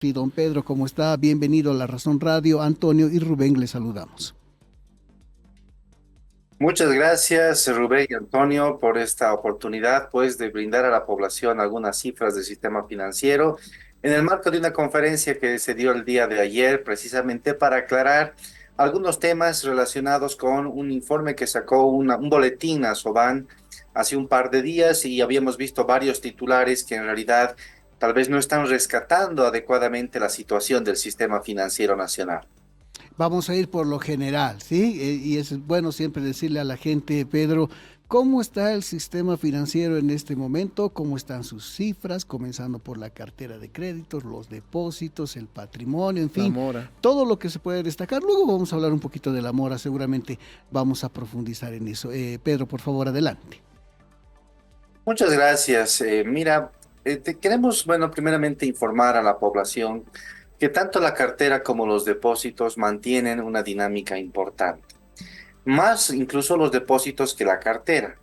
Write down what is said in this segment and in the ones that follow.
Sí, don Pedro, ¿cómo está? Bienvenido a La Razón Radio. Antonio y Rubén, les saludamos. Muchas gracias, Rubén y Antonio, por esta oportunidad, pues, de brindar a la población algunas cifras del sistema financiero en el marco de una conferencia que se dio el día de ayer, precisamente para aclarar algunos temas relacionados con un informe que sacó un boletín a Soban hace un par de días y habíamos visto varios titulares que en realidad tal vez no están rescatando adecuadamente la situación del sistema financiero nacional. Vamos a ir por lo general, ¿sí? Y es bueno siempre decirle a la gente, Pedro, ¿cómo está el sistema financiero en este momento? ¿Cómo están sus cifras? Comenzando por la cartera de créditos, los depósitos, el patrimonio, en La fin, mora. todo lo que se puede destacar. Luego vamos a hablar un poquito de la mora, seguramente vamos a profundizar en eso. Pedro, por favor, adelante. Muchas gracias. Mira, queremos, bueno, primeramente informar a la población que tanto la cartera como los depósitos mantienen una dinámica importante, más incluso los depósitos que la cartera.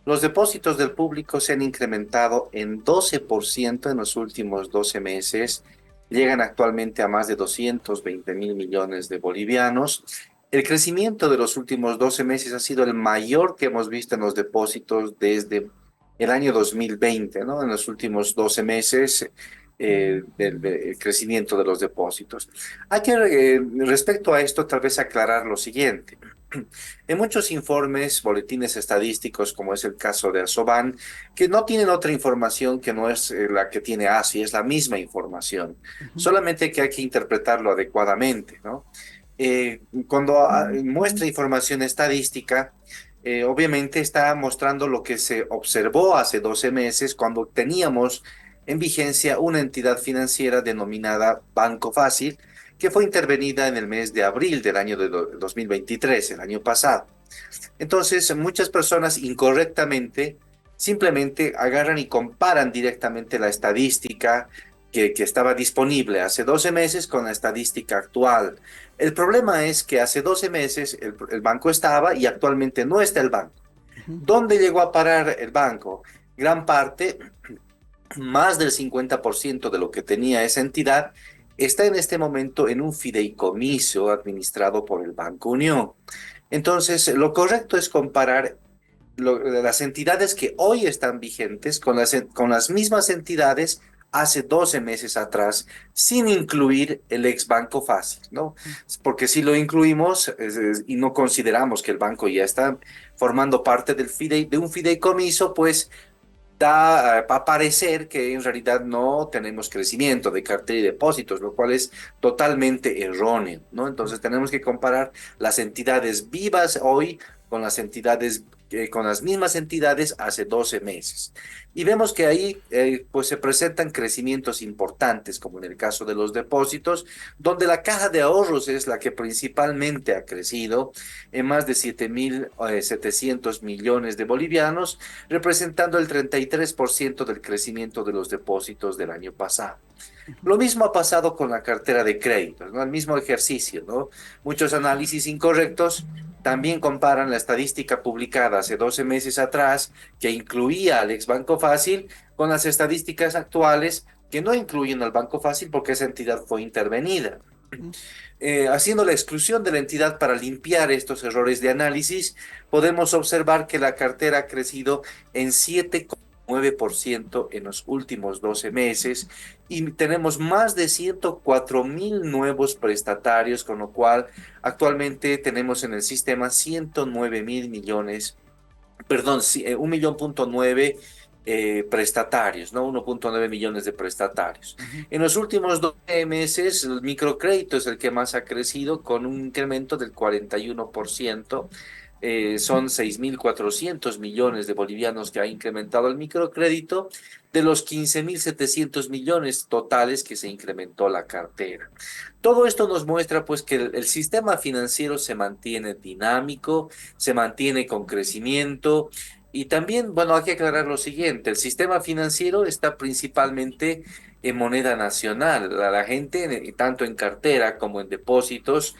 Los depósitos del público se han incrementado en 12% en los últimos 12 meses, llegan actualmente a más de 220.000 millones de bolivianos. El crecimiento de los últimos 12 meses ha sido el mayor que hemos visto en los depósitos desde el año 2020, ¿no? En los últimos 12 meses del crecimiento de los depósitos. Hay que, respecto a esto, tal vez aclarar lo siguiente. En muchos informes, boletines estadísticos, como es el caso de Asoban, que no tienen otra información que no es la que tiene ASI, es la misma información, Ujú. solamente que hay que interpretarlo adecuadamente, ¿no? Cuando muestra información estadística, obviamente está mostrando lo que se observó hace 12 meses cuando teníamos en vigencia una entidad financiera denominada Banco Fácil, que fue intervenida en el mes de abril del año de 2023, el año pasado. Entonces, muchas personas incorrectamente simplemente agarran y comparan directamente la estadística que estaba disponible hace 12 meses con la estadística actual. El problema es que hace 12 meses el banco estaba y actualmente no está el banco. Ujú. ¿Dónde llegó a parar el banco? Gran parte, más del 50% de lo que tenía esa entidad, está en este momento en un fideicomiso administrado por el Banco Unión. Entonces, lo correcto es comparar las entidades que hoy están vigentes con las mismas entidades hace 12 meses atrás, sin incluir el ex Banco Fácil, ¿no? Porque si lo incluimos y no consideramos que el banco ya está formando parte de un fideicomiso, pues da a parecer que en realidad no tenemos crecimiento de cartera y depósitos, lo cual es totalmente erróneo, ¿no? Entonces tenemos que comparar las entidades vivas hoy con las entidades, con las mismas entidades hace 12 meses. Y vemos que ahí pues se presentan crecimientos importantes, como en el caso de los depósitos, donde la caja de ahorros es la que principalmente ha crecido en más de 7.700 millones de bolivianos, representando el 33% del crecimiento de los depósitos del año pasado. Lo mismo ha pasado con la cartera de créditos, ¿no? El mismo ejercicio, ¿no? Muchos análisis incorrectos también comparan la estadística publicada hace 12 meses atrás, que incluía al ex Banco Fácil, con las estadísticas actuales que no incluyen al Banco Fácil porque esa entidad fue intervenida. Haciendo la exclusión de la entidad para limpiar estos errores de análisis, podemos observar que la cartera ha crecido en 7,9% en los últimos 12 meses y tenemos más de 104.000 nuevos prestatarios, con lo cual actualmente tenemos en el sistema 109.000 millones, perdón, 1,9 millón prestatarios, ¿no? 1,9 millones de prestatarios. Ujú. En los últimos 12 meses, el microcrédito es el que más ha crecido, con un incremento del 41%. Son 6.400 millones de bolivianos que ha incrementado el microcrédito, de los 15.700 millones totales que se incrementó la cartera. Todo esto nos muestra pues que el sistema financiero se mantiene dinámico, se mantiene con crecimiento y también, bueno, hay que aclarar lo siguiente, el sistema financiero está principalmente en moneda nacional. La gente, tanto en cartera como en depósitos,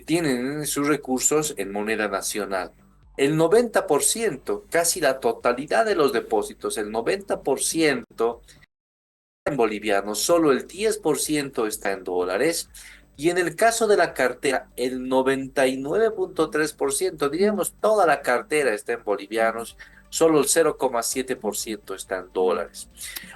tienen sus recursos en moneda nacional. El 90%, casi la totalidad de los depósitos, el 90% en bolivianos, solo el 10% está en dólares. Y en el caso de la cartera, el 99,3%, diríamos toda la cartera está en bolivianos, solo el 0,7% está en dólares.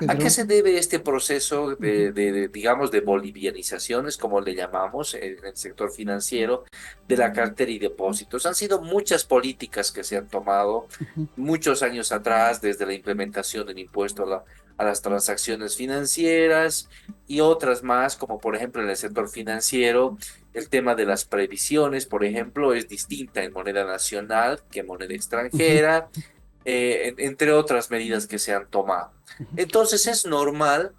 ¿A qué Pedro. se debe este proceso Ujú, digamos, de bolivianizaciones, como le llamamos en el sector financiero, de la cartera y depósitos? Han sido muchas políticas que se han tomado ujú, muchos años atrás, desde la implementación del impuesto a las transacciones financieras y otras más, como por ejemplo en el sector financiero, el tema de las previsiones, por ejemplo, es distinta en moneda nacional que en moneda ujú, extranjera, entre otras medidas que se han tomado. ujú. Entonces es normal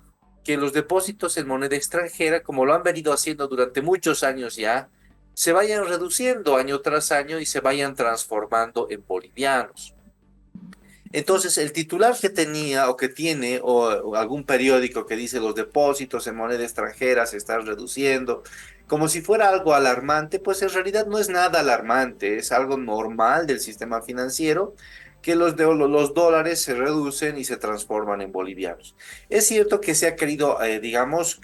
que los depósitos en moneda extranjera, como lo han venido haciendo durante muchos años ya, se vayan reduciendo año tras año y se vayan transformando en bolivianos. Entonces, el titular que tenía o que tiene o algún periódico que dice los depósitos en moneda extranjera se están reduciendo, como si fuera algo alarmante, pues en realidad no es nada alarmante, es algo normal del sistema financiero que los dólares se reducen y se transforman en bolivianos. Es cierto que se ha querido, digamos,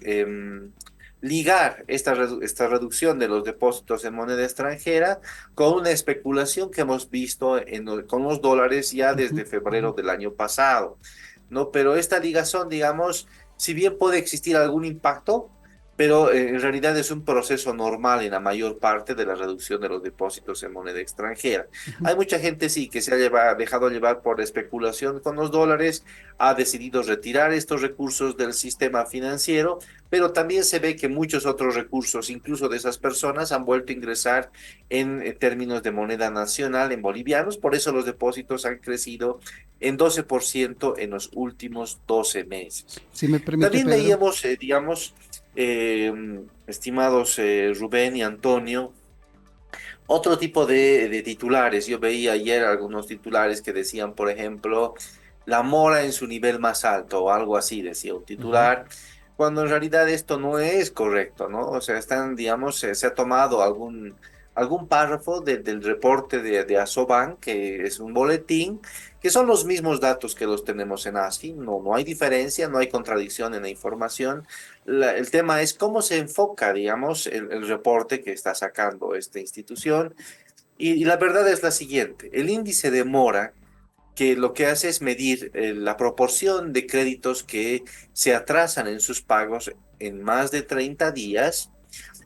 ligar esta reducción de los depósitos en moneda extranjera con una especulación que hemos visto con los dólares ya Ujú, desde febrero ujú. del año pasado, ¿no? Pero esta ligazón, digamos, si bien puede existir algún impacto, pero en realidad es un proceso normal en la mayor parte de la reducción de los depósitos en moneda extranjera. Ujú. Hay mucha gente, sí, que se ha dejado llevar por especulación con los dólares, ha decidido retirar estos recursos del sistema financiero, pero también se ve que muchos otros recursos, incluso de esas personas, han vuelto a ingresar en términos de moneda nacional, en bolivianos. Por eso los depósitos han crecido en 12% en los últimos 12 meses. Si me permite, También Pedro. veíamos, digamos, eh, estimados Rubén y Antonio, otro tipo de titulares. Yo veía ayer algunos titulares que decían, por ejemplo, la mora en su nivel más alto o algo así, decía un Ujú, titular, cuando en realidad esto no es correcto, ¿no? O sea, están, digamos, se ha tomado algún párrafo del reporte de Asoban, que es un boletín, que son los mismos datos que los tenemos en ASFI, no hay diferencia, no hay contradicción en la información. El tema es cómo se enfoca, digamos, el reporte que está sacando esta institución. Y la verdad es la siguiente, el índice de mora, que lo que hace es medir la proporción de créditos que se atrasan en sus pagos en más de 30 días,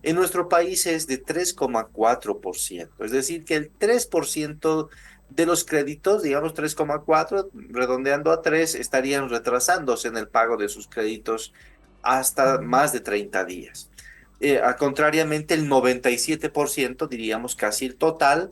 en nuestro país es de 3,4%. Es decir, que el 3% de los créditos, digamos 3,4, redondeando a 3, estarían retrasándose en el pago de sus créditos hasta más de 30 días. Contrariamente, el 97%, diríamos casi el total,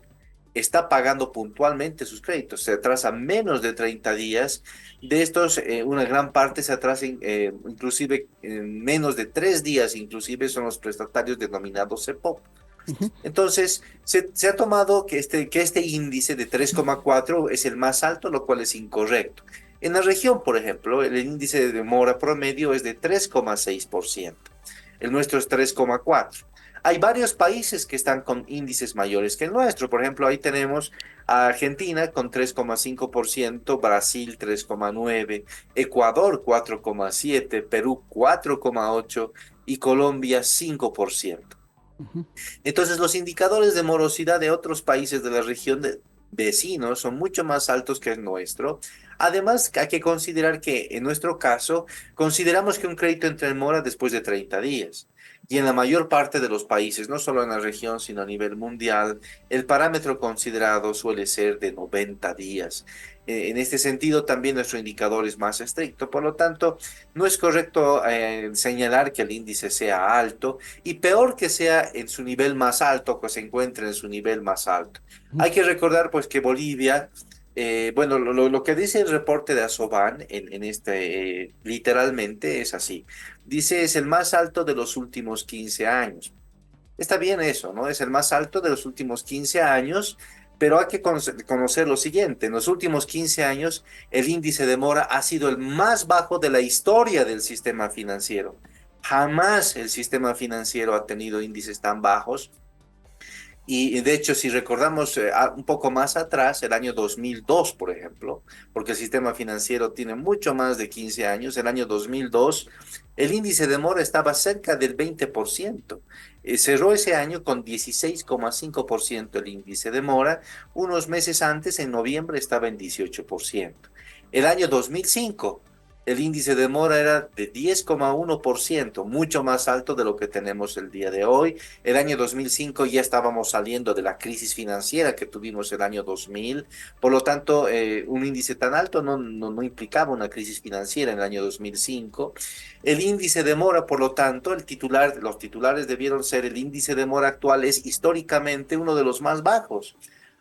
está pagando puntualmente sus créditos. Se atrasa menos de 30 días. De estos, una gran parte se atrasa inclusive en menos de 3 días, inclusive son los prestatarios denominados CEPOP. ujú. Entonces, se ha tomado que este índice de 3,4 es el más alto, lo cual es incorrecto. En la región, por ejemplo, el índice de mora promedio es de 3,6%. El nuestro es 3,4. Hay varios países que están con índices mayores que el nuestro. Por ejemplo, ahí tenemos a Argentina con 3,5%, Brasil 3,9%, Ecuador 4,7%, Perú 4,8% y Colombia 5%. Ujú. Entonces, los indicadores de morosidad de otros países de la región vecinos son mucho más altos que el nuestro. Además, hay que considerar que en nuestro caso, consideramos que un crédito entra en mora después de 30 días. Y en la mayor parte de los países, no solo en la región, sino a nivel mundial, el parámetro considerado suele ser de 90 días. En este sentido, también nuestro indicador es más estricto. Por lo tanto, no es correcto señalar que el índice sea alto y peor que sea en su nivel más alto, que se encuentre en su nivel más alto. Hay que recordar pues que Bolivia, bueno, lo que dice el reporte de Asoban literalmente es así. Dice es el más alto de los últimos 15 años. Está bien eso, ¿no? Es el más alto de los últimos 15 años, pero hay que conocer lo siguiente. En los últimos 15 años, el índice de mora ha sido el más bajo de la historia del sistema financiero. Jamás el sistema financiero ha tenido índices tan bajos Y de hecho, si recordamos un poco más atrás, el año 2002, por ejemplo, porque el sistema financiero tiene mucho más de 15 años, el año 2002, el índice de mora estaba cerca del 20%. Cerró ese año con 16,5% el índice de mora. Unos meses antes, en noviembre, estaba en 18%. El año 2005, el índice de mora era de 10,1%, mucho más alto de lo que tenemos el día de hoy. El año 2005 ya estábamos saliendo de la crisis financiera que tuvimos el año 2000. Por lo tanto, un índice tan alto no implicaba una crisis financiera en el año 2005. El índice de mora, por lo tanto, los titulares debieron ser el índice de mora actual es históricamente uno de los más bajos.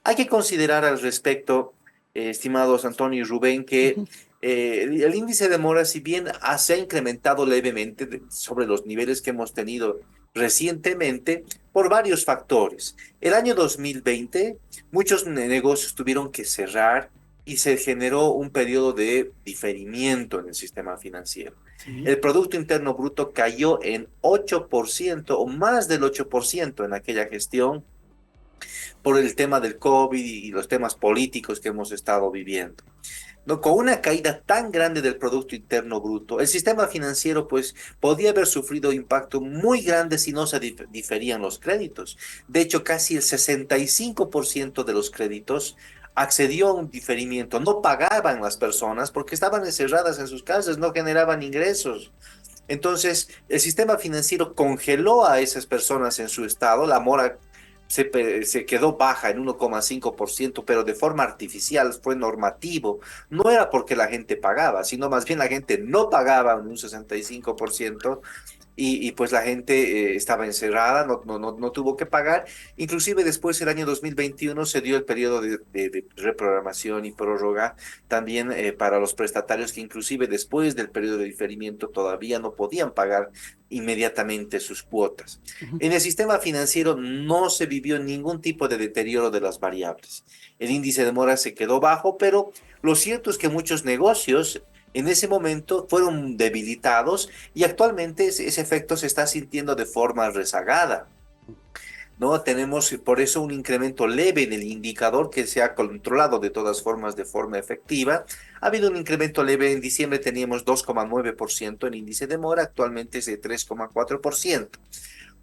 Hay que considerar al respecto, estimados Antonio y Rubén, que el índice de mora, si bien se ha incrementado levemente sobre los niveles que hemos tenido recientemente, por varios factores. El año 2020, muchos negocios tuvieron que cerrar y se generó un periodo de diferimiento en el sistema financiero. Sí. El Producto Interno Bruto cayó en 8% o más del 8% en aquella gestión por el tema del COVID y los temas políticos que hemos estado viviendo. ¿No? Con una caída tan grande del Producto Interno Bruto, el sistema financiero pues podía haber sufrido impacto muy grande si no se diferían los créditos. De hecho, casi el 65% de los créditos accedió a un diferimiento. No pagaban las personas porque estaban encerradas en sus casas, no generaban ingresos. Entonces, el sistema financiero congeló a esas personas en su estado, la mora se quedó baja en 1,5%, pero de forma artificial, fue normativo. No era porque la gente pagaba, sino más bien la gente no pagaba en un 65% pues la gente estaba encerrada, no tuvo que pagar. Inclusive después, el año 2021, se dio el periodo de reprogramación y prórroga también para los prestatarios que inclusive después del periodo de diferimiento todavía no podían pagar inmediatamente sus cuotas. Ujú. En el sistema financiero no se vivió ningún tipo de deterioro de las variables. El índice de mora se quedó bajo, pero lo cierto es que muchos negocios en ese momento fueron debilitados y actualmente ese efecto se está sintiendo de forma rezagada. ¿No? Tenemos por eso un incremento leve en el indicador que se ha controlado de todas formas de forma efectiva. Ha habido un incremento leve, en diciembre teníamos 2,9% en índice de mora, actualmente es de 3,4%.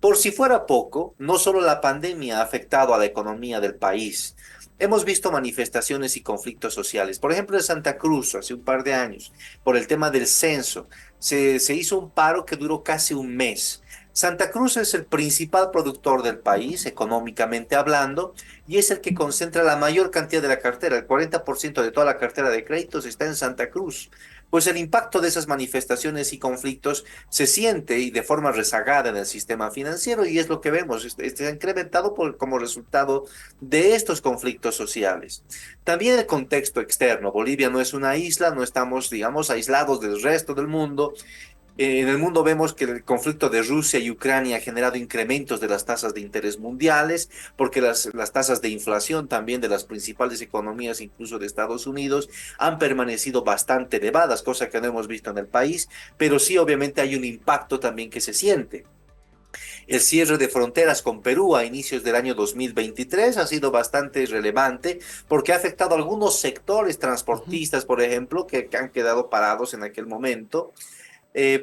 Por si fuera poco, no solo la pandemia ha afectado a la economía del país. Hemos visto manifestaciones y conflictos sociales. Por ejemplo, en Santa Cruz, hace un par de años, por el tema del censo, se hizo un paro que duró casi un mes. Santa Cruz es el principal productor del país, económicamente hablando, y es el que concentra la mayor cantidad de la cartera. El 40% de toda la cartera de créditos está en Santa Cruz. Pues el impacto de esas manifestaciones y conflictos se siente y de forma rezagada en el sistema financiero y es lo que vemos, ha incrementado como resultado de estos conflictos sociales. También el contexto externo. Bolivia no es una isla, no estamos, digamos, aislados del resto del mundo. En el mundo vemos que el conflicto de Rusia y Ucrania ha generado incrementos de las tasas de interés mundiales, porque las tasas de inflación también de las principales economías, incluso de Estados Unidos, han permanecido bastante elevadas, cosa que no hemos visto en el país, pero sí obviamente hay un impacto también que se siente. El cierre de fronteras con Perú a inicios del año 2023 ha sido bastante relevante porque ha afectado a algunos sectores Ujú. transportistas, por ejemplo, que han quedado parados en aquel momento.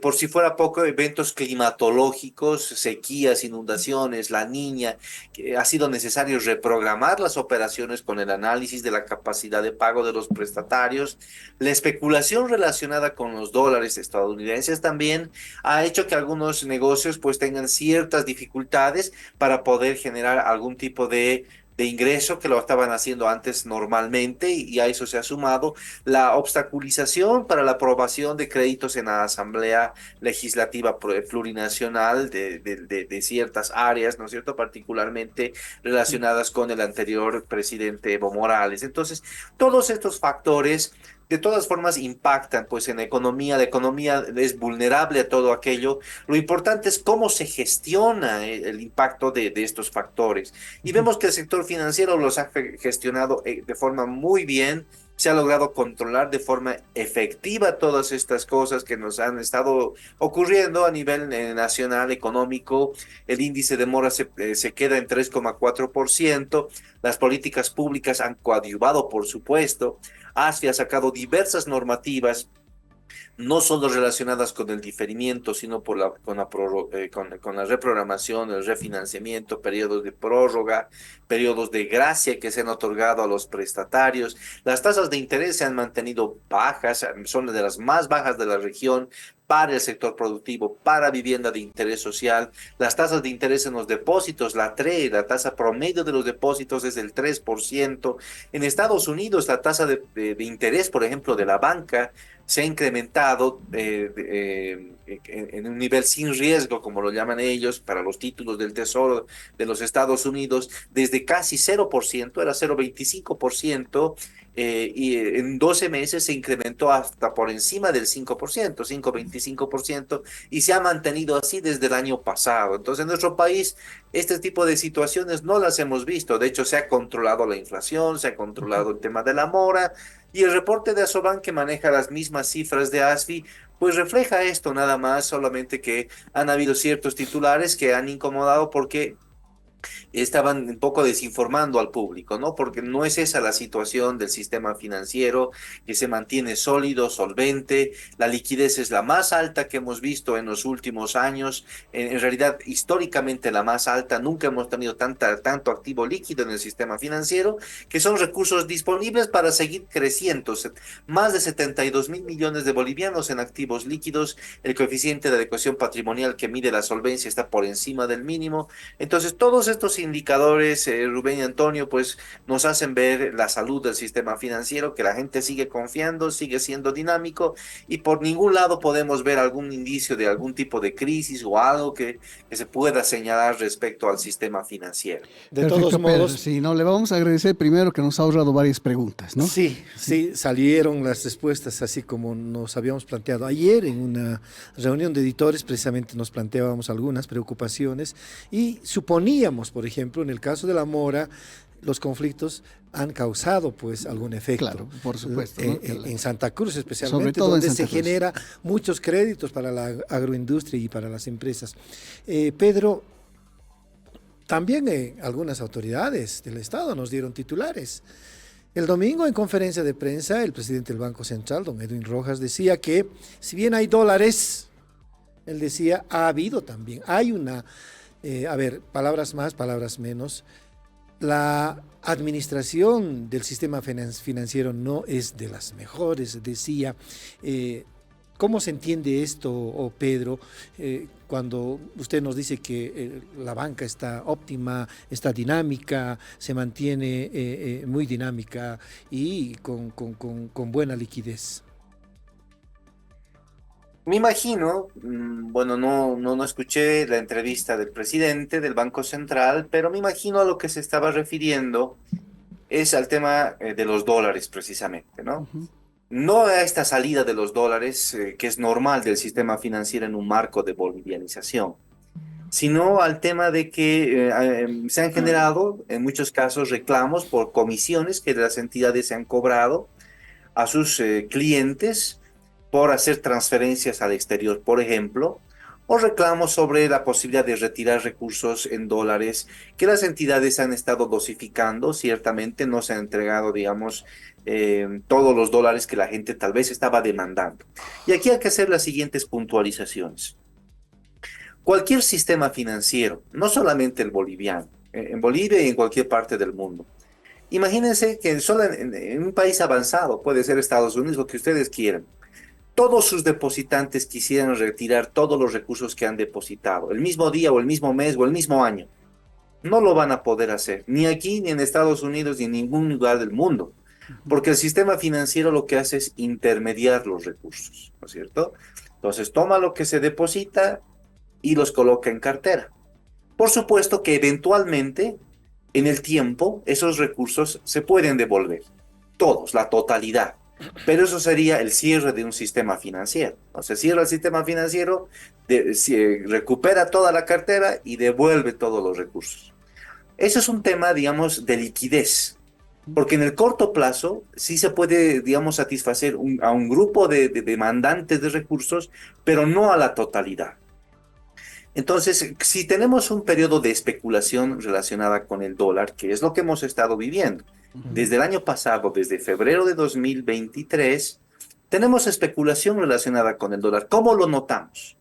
Por si fuera poco, eventos climatológicos, sequías, inundaciones, la niña, que ha sido necesario reprogramar las operaciones con el análisis de la capacidad de pago de los prestatarios. La especulación relacionada con los dólares estadounidenses también ha hecho que algunos negocios pues tengan ciertas dificultades para poder generar algún tipo de ingreso que lo estaban haciendo antes normalmente y a eso se ha sumado la obstaculización para la aprobación de créditos en la Asamblea Legislativa Plurinacional de ciertas áreas, ¿no es cierto?, particularmente relacionadas con el anterior presidente Evo Morales. Entonces, todos estos factores de todas formas impactan pues en la economía es vulnerable a todo aquello. Lo importante es cómo se gestiona el impacto de estos factores. Y Ujú. vemos que el sector financiero los ha gestionado de forma muy bien se ha logrado controlar de forma efectiva todas estas cosas que nos han estado ocurriendo a nivel nacional económico. El índice de mora se queda en 3,4%. Las políticas públicas han coadyuvado, por supuesto. ASFI ha sacado diversas normativas no solo relacionadas con el diferimiento, sino con la reprogramación, el refinanciamiento, periodos de prórroga, periodos de gracia que se han otorgado a los prestatarios. Las tasas de interés se han mantenido bajas, son de las más bajas de la región para el sector productivo, para vivienda de interés social. Las tasas de interés en los depósitos, la TRE, la tasa promedio de los depósitos es del 3%. En Estados Unidos, la tasa de interés, por ejemplo, de la banca, se ha incrementado en un nivel sin riesgo, como lo llaman ellos, para los títulos del Tesoro de los Estados Unidos, desde casi 0%, era 0,25%, y en 12 meses se incrementó hasta por encima del 5%, 5,25%, y se ha mantenido así desde el año pasado. Entonces, en nuestro país, este tipo de situaciones no las hemos visto. De hecho, se ha controlado la inflación, se ha controlado el tema de la mora, y el reporte de Asoban, que maneja las mismas cifras de ASFI, pues refleja esto nada más, solamente que han habido ciertos titulares que han incomodado porque estaban un poco desinformando al público, ¿no? Porque no es esa la situación del sistema financiero, que se mantiene sólido, solvente, la liquidez es la más alta que hemos visto en los últimos años, en realidad históricamente la más alta, nunca hemos tenido tanto activo líquido en el sistema financiero, que son recursos disponibles para seguir creciendo, más de 72.000 millones de bolivianos en activos líquidos, el coeficiente de adecuación patrimonial que mide la solvencia está por encima del mínimo. Entonces, todos estos indicadores, Rubén y Antonio, pues nos hacen ver la salud del sistema financiero, que la gente sigue confiando, sigue siendo dinámico, y por ningún lado podemos ver algún indicio de algún tipo de crisis o algo que se pueda señalar respecto al sistema financiero. De todos Perfecto, Pedro. modos, Sí, no, le vamos a agradecer primero que nos ha ahorrado varias preguntas, ¿no? sí, sí, salieron las respuestas así como nos habíamos planteado. Ayer en una reunión de editores precisamente nos planteábamos algunas preocupaciones y suponíamos, por ejemplo, en el caso de la mora, los conflictos han causado pues algún efecto. Claro, por supuesto, ¿no? En Santa Cruz Sobre especialmente, todo en donde Santa se Cruz. genera muchos créditos para la agroindustria y para las empresas. Pedro, también algunas autoridades del Estado nos dieron titulares. El domingo, en conferencia de prensa, el presidente del Banco Central, don Edwin Rojas, decía que si bien hay dólares, él decía, ha habido también, hay una, a ver, palabras más, palabras menos, la administración del sistema financiero no es de las mejores, decía. ¿Cómo se entiende esto, Pedro, cuando usted nos dice que la banca está óptima, está dinámica, se mantiene muy dinámica y con buena liquidez? Me imagino, bueno, no escuché la entrevista del presidente del Banco Central, pero me imagino a lo que se estaba refiriendo es al tema de los dólares precisamente, ¿no? Ujú. No a esta salida de los dólares, que es normal del sistema financiero en un marco de bolivianización, sino al tema de que se han generado en muchos casos reclamos por comisiones que las entidades se han cobrado a sus clientes por hacer transferencias al exterior, por ejemplo, o reclamos sobre la posibilidad de retirar recursos en dólares que las entidades han estado dosificando. Ciertamente no se han entregado, digamos, todos los dólares que la gente tal vez estaba demandando. Y aquí hay que hacer las siguientes puntualizaciones. Cualquier sistema financiero, no solamente el boliviano, en Bolivia y en cualquier parte del mundo. Imagínense que solo en un país avanzado, puede ser Estados Unidos, lo que ustedes quieran, todos sus depositantes quisieran retirar todos los recursos que han depositado, el mismo día o el mismo mes o el mismo año. No lo van a poder hacer, ni aquí, ni en Estados Unidos, ni en ningún lugar del mundo, porque el sistema financiero lo que hace es intermediar los recursos, ¿no es cierto? Entonces toma lo que se deposita y los coloca en cartera. Por supuesto que eventualmente, en el tiempo, esos recursos se pueden devolver, todos, la totalidad. Pero eso sería el cierre de un sistema financiero. O sea, cierra el sistema financiero, recupera toda la cartera y devuelve todos los recursos. Eso es un tema, digamos, de liquidez. Porque en el corto plazo sí se puede, digamos, satisfacer a un grupo de demandantes de recursos, pero no a la totalidad. Entonces, si tenemos un periodo de especulación relacionada con el dólar, que es lo que hemos estado viviendo, Ujú. desde el año pasado, desde febrero de 2023, tenemos especulación relacionada con el dólar. ¿Cómo lo notamos?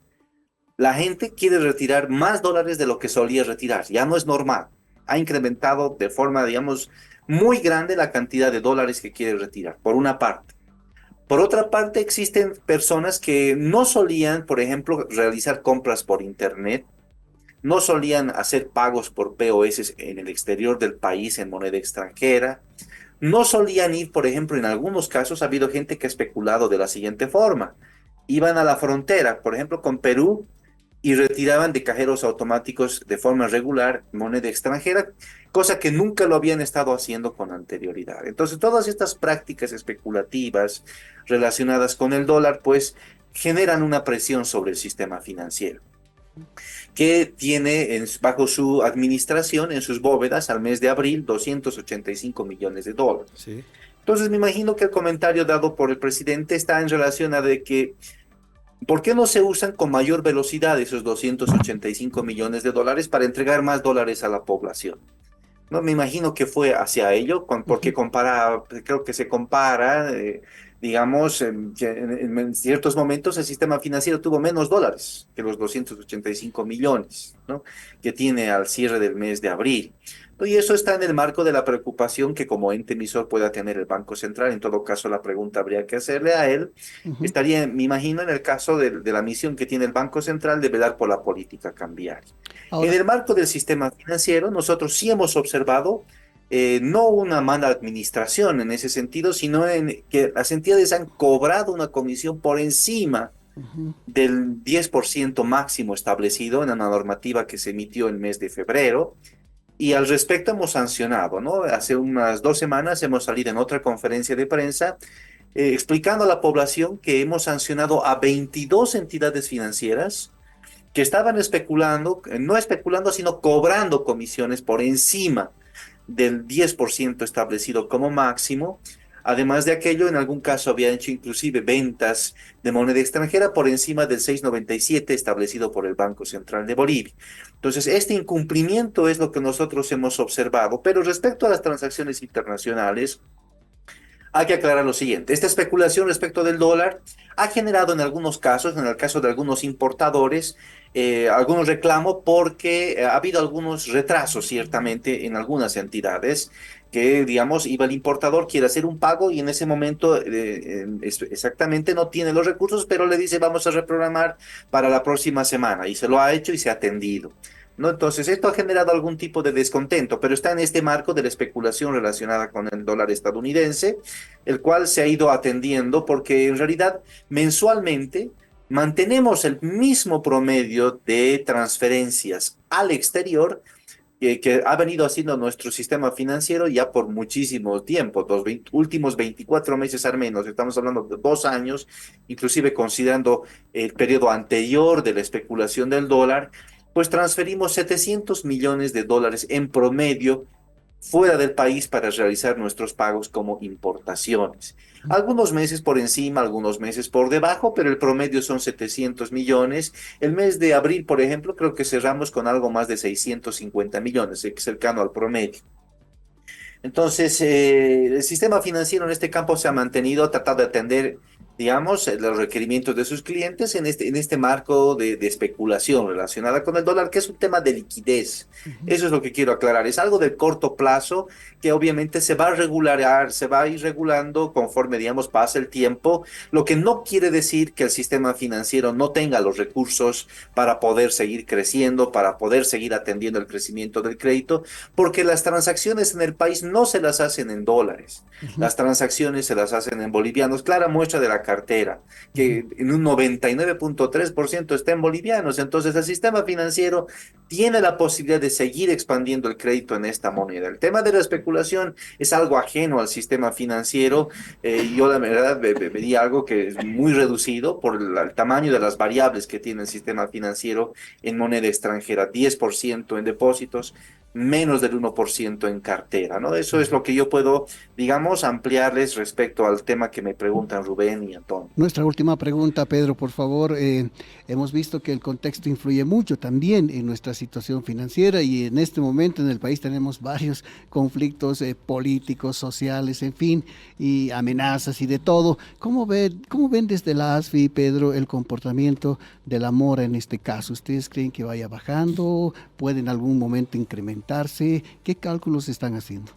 La gente quiere retirar más dólares de lo que solía retirar, ya no es normal. Ha incrementado de forma, digamos, muy grande la cantidad de dólares que quiere retirar, por una parte. Por otra parte, existen personas que no solían, por ejemplo, realizar compras por internet, no solían hacer pagos por POS en el exterior del país en moneda extranjera, no solían ir, por ejemplo, en algunos casos ha habido gente que ha especulado de la siguiente forma. Iban a la frontera, por ejemplo, con Perú, y retiraban de cajeros automáticos de forma regular moneda extranjera, cosa que nunca lo habían estado haciendo con anterioridad. Entonces, todas estas prácticas especulativas relacionadas con el dólar, pues, generan una presión sobre el sistema financiero que tiene bajo su administración en sus bóvedas al mes de abril 285 millones de dólares. Sí. Entonces me imagino que el comentario dado por el presidente está en relación a de que ¿por qué no se usan con mayor velocidad esos 285 millones de dólares para entregar más dólares a la población? No, me imagino que fue hacia ello, porque Ujú. compara, creo que se compara, digamos, en ciertos momentos el sistema financiero tuvo menos dólares que los 285 millones, ¿no? Que tiene al cierre del mes de abril. ¿No? Y eso está en el marco de la preocupación que como ente emisor pueda tener el Banco Central. En todo caso, la pregunta habría que hacerle a él. Ujú. Estaría, me imagino, en el caso de la misión que tiene el Banco Central de velar por la política cambiaria. En Ahora, el marco del sistema financiero, nosotros sí hemos observado no una mala administración en ese sentido, sino en que las entidades han cobrado una comisión por encima ujú, del 10% máximo establecido en la normativa que se emitió el mes de febrero. Y al respecto hemos sancionado, ¿no? Hace unas 2 semanas hemos salido en otra conferencia de prensa explicando a la población que hemos sancionado a 22 entidades financieras que estaban especulando, no especulando, sino cobrando comisiones por encima del 10% establecido como máximo. Además de aquello, en algún caso había hecho inclusive ventas de moneda extranjera por encima del 6,97 establecido por el Banco Central de Bolivia. Entonces, este incumplimiento es lo que nosotros hemos observado, pero respecto a las transacciones internacionales, hay que aclarar lo siguiente. Esta especulación respecto del dólar ha generado en algunos casos, en el caso de algunos importadores, algunos reclamos porque ha habido algunos retrasos ciertamente en algunas entidades que, digamos, iba el importador, quiere hacer un pago y en ese momento exactamente no tiene los recursos, pero le dice vamos a reprogramar para la próxima semana y se lo ha hecho y se ha atendido. ¿No? Entonces, esto ha generado algún tipo de descontento, pero está en este marco de la especulación relacionada con el dólar estadounidense, el cual se ha ido atendiendo porque en realidad mensualmente mantenemos el mismo promedio de transferencias al exterior que ha venido haciendo nuestro sistema financiero ya por muchísimo tiempo, los últimos 24 meses al menos, estamos hablando de 2 años, inclusive considerando el periodo anterior de la especulación del dólar, pues transferimos 700 millones de dólares en promedio fuera del país para realizar nuestros pagos como importaciones. Algunos meses por encima, algunos meses por debajo, pero el promedio son 700 millones. El mes de abril, por ejemplo, creo que cerramos con algo más de 650 millones, cercano al promedio. Entonces, el sistema financiero en este campo se ha mantenido, ha tratado de atender, digamos, los requerimientos de sus clientes en este marco de especulación relacionada con el dólar, que es un tema de liquidez. ujú. Eso es lo que quiero aclarar. Es algo de corto plazo que obviamente se va a regular, se va a ir regulando conforme, digamos, pasa el tiempo, lo que no quiere decir que el sistema financiero no tenga los recursos para poder seguir creciendo, para poder seguir atendiendo el crecimiento del crédito porque las transacciones en el país no se las hacen en dólares, Ujú, las transacciones se las hacen en bolivianos. Clara muestra de la cartera, ujú. que en un 99,3% está en bolivianos. Entonces el sistema financiero tiene la posibilidad de seguir expandiendo el crédito en esta moneda. El tema de la especulación es algo ajeno al sistema financiero. Yo la verdad vería algo que es muy reducido por el tamaño de las variables que tiene el sistema financiero en moneda extranjera, 10% en depósitos, menos del 1% en cartera, ¿no? Eso es lo que yo puedo, digamos, ampliarles respecto al tema que me preguntan Rubén y Antonio. Nuestra última pregunta, Pedro, por favor. Hemos visto que el contexto influye mucho también en nuestra situación financiera y en este momento en el país tenemos varios conflictos políticos, sociales, en fin, y amenazas y de todo. Cómo ven desde la ASFI, Pedro, el comportamiento de la mora en este caso? ¿Ustedes creen que vaya bajando? ¿Puede en algún momento incrementarse? ¿Qué cálculos están haciendo?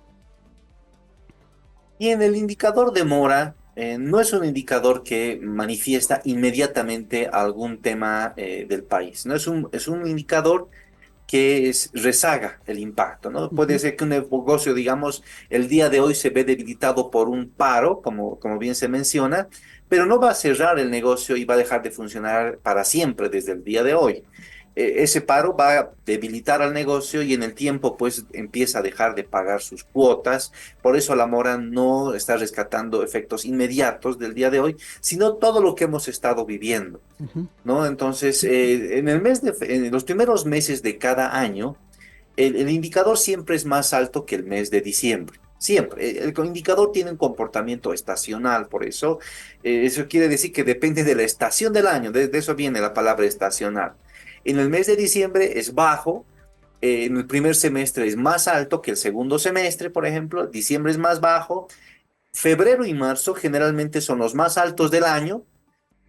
Y en el indicador de mora, no es un indicador que manifiesta inmediatamente algún tema del país, ¿no? Es un indicador que rezaga el impacto, ¿no? Puede Ujú. ser que un negocio, digamos, el día de hoy se ve debilitado por un paro, como bien se menciona, pero no va a cerrar el negocio y va a dejar de funcionar para siempre desde el día de hoy. Ese paro va a debilitar al negocio y en el tiempo pues empieza a dejar de pagar sus cuotas. Por eso la mora no está rescatando efectos inmediatos del día de hoy, sino todo lo que hemos estado viviendo. Ujú. ¿No? Entonces, en los primeros meses de cada año, el indicador siempre es más alto que el mes de diciembre. Siempre. El indicador tiene un comportamiento estacional, por eso, eso quiere decir que depende de la estación del año, de eso viene la palabra estacional. En el mes de diciembre es bajo, en el primer semestre es más alto que el segundo semestre, por ejemplo, diciembre es más bajo, febrero y marzo generalmente son los más altos del año,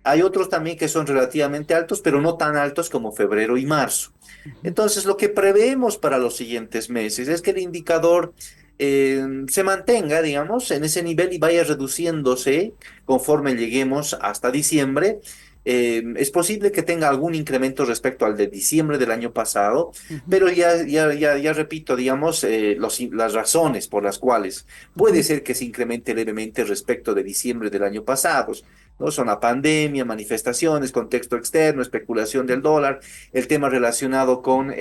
hay otros también que son relativamente altos, pero no tan altos como febrero y marzo. Ujú. Entonces, lo que preveemos para los siguientes meses es que el indicador se mantenga, digamos, en ese nivel y vaya reduciéndose conforme lleguemos hasta diciembre. Es posible que tenga algún incremento respecto al de diciembre del año pasado, Ujú. pero ya repito, digamos, las razones por las cuales puede Ujú. ser que se incremente levemente respecto de diciembre del año pasado. ¿No? Son la pandemia, manifestaciones, contexto externo, especulación del dólar, el tema relacionado con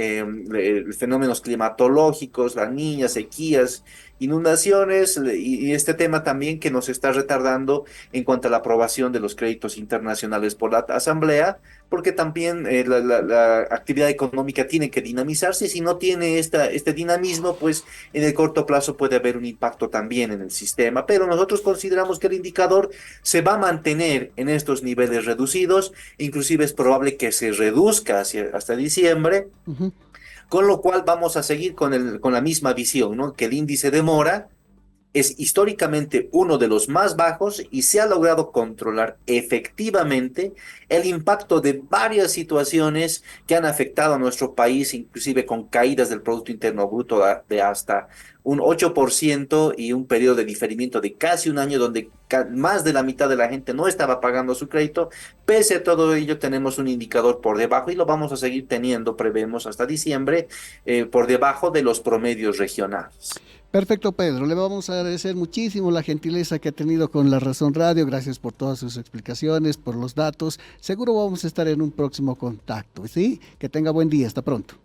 fenómenos climatológicos, las niñas, sequías, inundaciones y este tema también que nos está retardando en cuanto a la aprobación de los créditos internacionales por la Asamblea, porque también la actividad económica tiene que dinamizarse y si no tiene este dinamismo, pues en el corto plazo puede haber un impacto también en el sistema, pero nosotros consideramos que el indicador se va a mantener en estos niveles reducidos, inclusive es probable que se reduzca hasta diciembre, Ujú. con lo cual vamos a seguir con la misma visión, ¿no? Que el índice de mora es históricamente uno de los más bajos y se ha logrado controlar efectivamente el impacto de varias situaciones que han afectado a nuestro país, inclusive con caídas del Producto Interno Bruto de hasta un 8% y un periodo de diferimiento de casi un año donde más de la mitad de la gente no estaba pagando su crédito. Pese a todo ello, tenemos un indicador por debajo y lo vamos a seguir teniendo, prevemos hasta diciembre, por debajo de los promedios regionales. Perfecto, Pedro. Le vamos a agradecer muchísimo la gentileza que ha tenido con La Razón Radio. Gracias por todas sus explicaciones, por los datos. Seguro vamos a estar en un próximo contacto, ¿sí? Que tenga buen día. Hasta pronto.